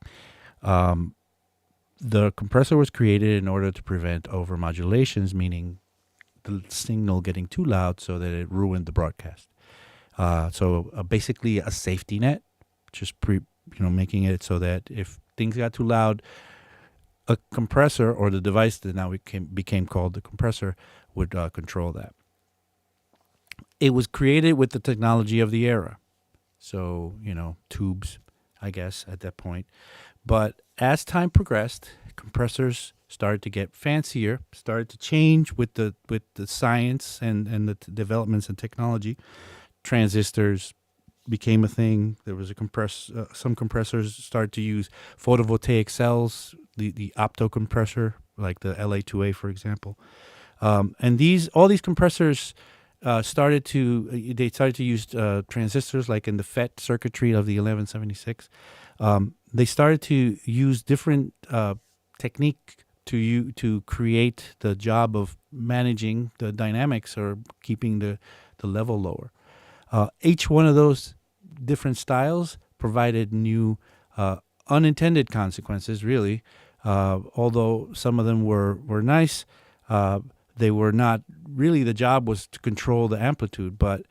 The compressor was created in order to prevent overmodulations, meaning the signal getting too loud so that it ruined the broadcast. So basically a safety net, just making it so that if things got too loud, a compressor, or the device that now became called the compressor, would control that. It was created with the technology of the era. So, tubes, I guess, at that point. But as time progressed, compressors started to get fancier, started to change with the science and the developments in technology. Transistors became a thing. There was some compressors started to use photovoltaic cells, the opto compressor, like the LA2A, for example. And all these compressors started to use transistors, like in the FET circuitry of the 1176. They started to use different technique to create the job of managing the dynamics or keeping the level lower. Each one of those different styles provided new unintended consequences, really. Although some of them were nice, they were not really. The job was to control the amplitude, but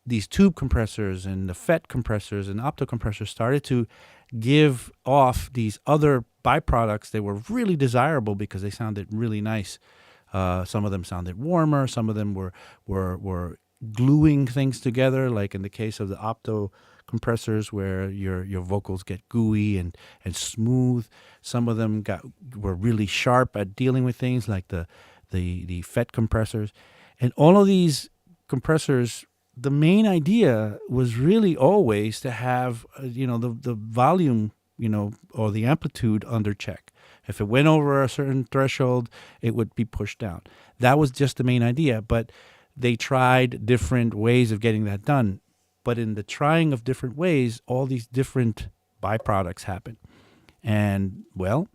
these tube compressors and the FET compressors and opto compressors started to give off these other byproducts that were really desirable because they sounded really nice. Some of them sounded warmer. Some of them were gluing things together, like in the case of the opto compressors, where your vocals get gooey and smooth. Some of them were really sharp at dealing with things, like the FET compressors. And all of these compressors, the main idea was really always to have the volume or the amplitude under check. If it went over a certain threshold, it would be pushed down. That was just the main idea, but they tried different ways of getting that done. But in the trying of different ways, all these different byproducts happen. And well,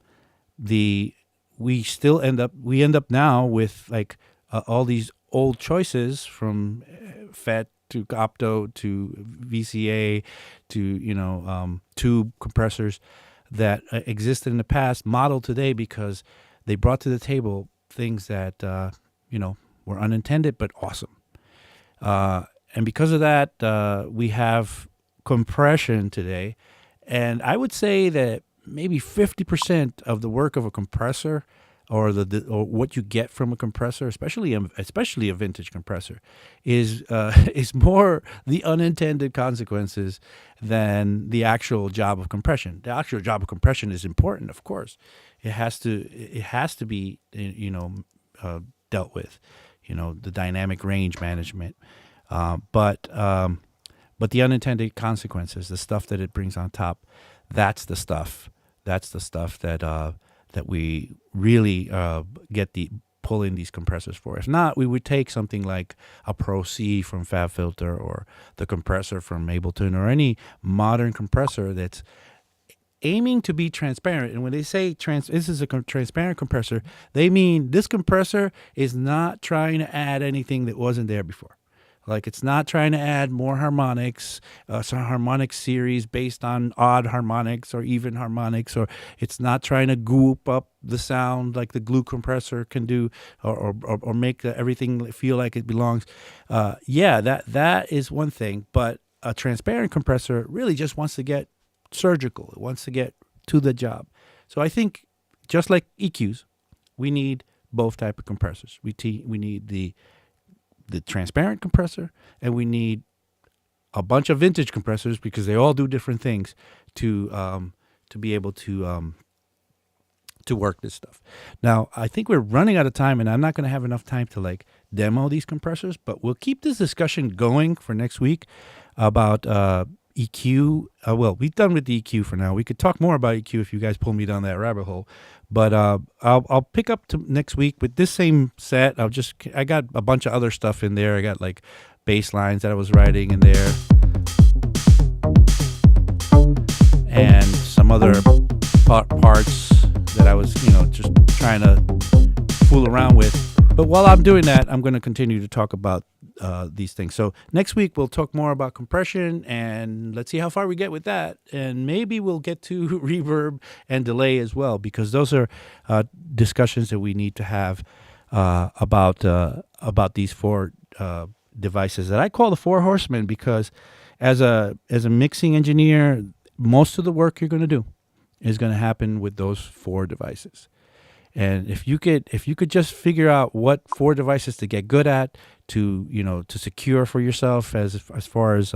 we end up now with like all these old choices, from FET to opto to VCA to tube compressors that existed in the past, modeled today, because they brought to the table things that were unintended but awesome. And because of that, we have compression today. And I would say that maybe 50% of the work of a compressor or what you get from a compressor, especially a vintage compressor, is is more the unintended consequences than the actual job of compression. The actual job of compression is important, of course. It has to be dealt with, the dynamic range management, but the unintended consequences, the stuff that it brings on top, that's the stuff. That's the stuff that we really get the pull in these compressors for. If not, we would take something like a Pro C from FabFilter or the compressor from Ableton or any modern compressor that's aiming to be transparent. And when they say this is a transparent compressor, they mean this compressor is not trying to add anything that wasn't there before. Like, it's not trying to add more harmonics, some harmonic series based on odd harmonics or even harmonics, or it's not trying to goop up the sound like the glue compressor can do, or make everything feel like it belongs. That is one thing, but a transparent compressor really just wants to get surgical. It wants to get to the job. So I think, just like EQs, we need both type of compressors. We need the transparent compressor, and we need a bunch of vintage compressors because they all do different things to be able to work this stuff. Now, I think we're running out of time, and I'm not going to have enough time to demo these compressors, but we'll keep this discussion going for next week about EQ. Well, we've done with the EQ for now. We could talk more about EQ if you guys pull me down that rabbit hole. But I'll pick up to next week with this same set. I got a bunch of other stuff in there. I got bass lines that I was writing in there, and some other parts that I was just trying to fool around with. But while I'm doing that, I'm going to continue to talk about these things. So next week we'll talk more about compression, and let's see how far we get with that. And maybe we'll get to reverb and delay as well, because those are discussions that we need to have about these four devices that I call the four horsemen, because as a mixing engineer, most of the work you're going to do is going to happen with those four devices. And if you could just figure out what four devices to get good at, to secure for yourself as far as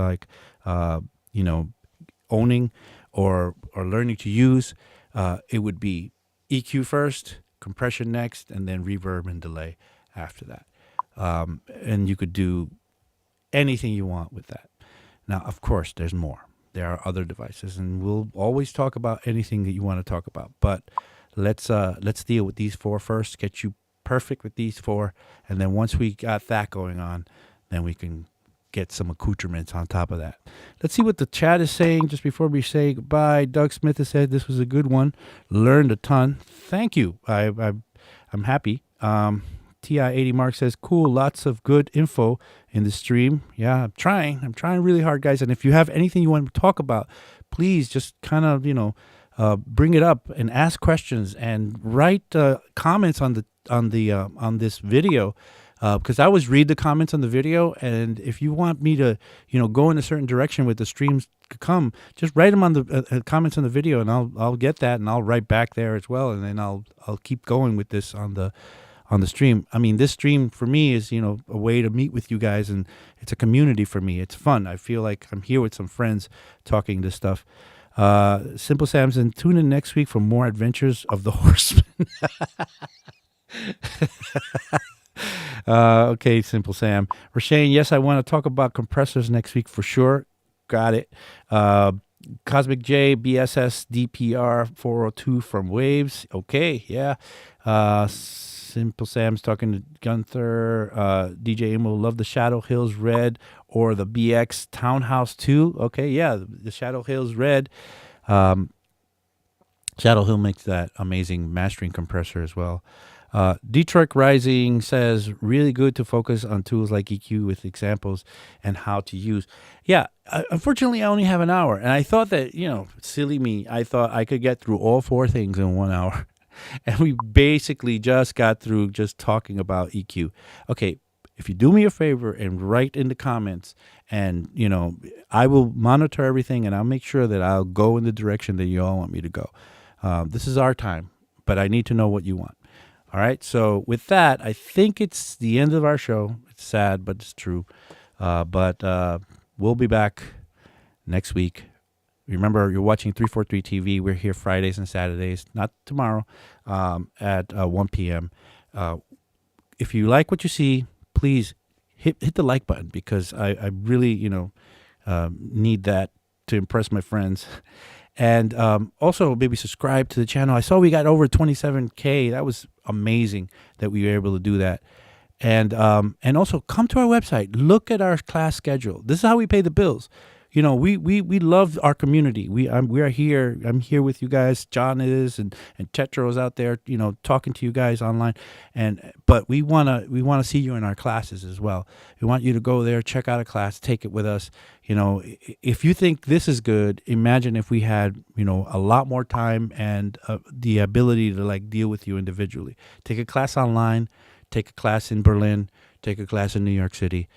owning or learning to use, it would be EQ first, compression next, and then reverb and delay after that. And you could do anything you want with that. Now, of course, there's more. There are other devices, and we'll always talk about anything that you want to talk about. But let's deal with these four first, get you perfect with these four, and then once we got that going on, then we can get some accoutrements on top of that. Let's see what the chat is saying just before we say goodbye. Doug Smith has said this was a good one. Learned a ton. Thank you. I'm happy. TI80 Mark says, cool, lots of good info in the stream. Yeah, I'm trying really hard, guys. And if you have anything you want to talk about, please just kind of, bring it up and ask questions and write comments on this video, because I always read the comments on the video. And if you want me to go in a certain direction with the streams to come, just write them on the comments on the video, and I'll get that, and I'll write back there as well, and then I'll keep going with this on the stream. I mean, this stream for me is a way to meet with you guys, and it's a community for me. It's fun. I feel like I'm here with some friends talking this stuff. Simple Samson, tune in next week for more adventures of the Horsemen. Okay, Simple Sam. Rashane, yes, I want to talk about compressors next week for sure. Got it. Cosmic J, BSS DPR 402 from Waves. Okay, yeah. Simple Sam's talking to Gunther. DJ Imo, love the Shadow Hills Red or the BX Townhouse 2. Okay, yeah, the Shadow Hills Red. Shadow Hill makes that amazing mastering compressor as well. Detroit Rising says, really good to focus on tools like EQ with examples and how to use. Yeah, unfortunately, I only have an hour. And I thought that, silly me, I thought I could get through all four things in 1 hour. And we basically just got through just talking about EQ. Okay, if you do me a favor and write in the comments, and, I will monitor everything, and I'll make sure that I'll go in the direction that you all want me to go. This is our time, but I need to know what you want. All right. So with that, I think it's the end of our show. It's sad, but it's true. But we'll be back next week. Remember, you're watching 343 TV. We're here Fridays and Saturdays, not tomorrow, at 1 p.m. If you like what you see, please hit the like button, because I really, need that to impress my friends. And also maybe subscribe to the channel. I saw we got over 27K. That was amazing that we were able to do that. And also come to our website. Look at our class schedule. This is how we pay the bills. We love our community. We are here. I'm here with you guys. John is, and Tetro's out there, talking to you guys online. But we wanna see you in our classes as well. We want you to go there, check out a class, take it with us. If you think this is good, imagine if we had a lot more time and the ability to deal with you individually. Take a class online, take a class in Berlin, take a class in New York City.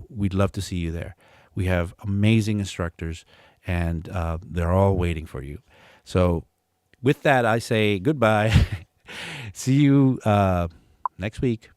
We'd love to see you there. We have amazing instructors, and they're all waiting for you. So with that, I say goodbye. See you next week.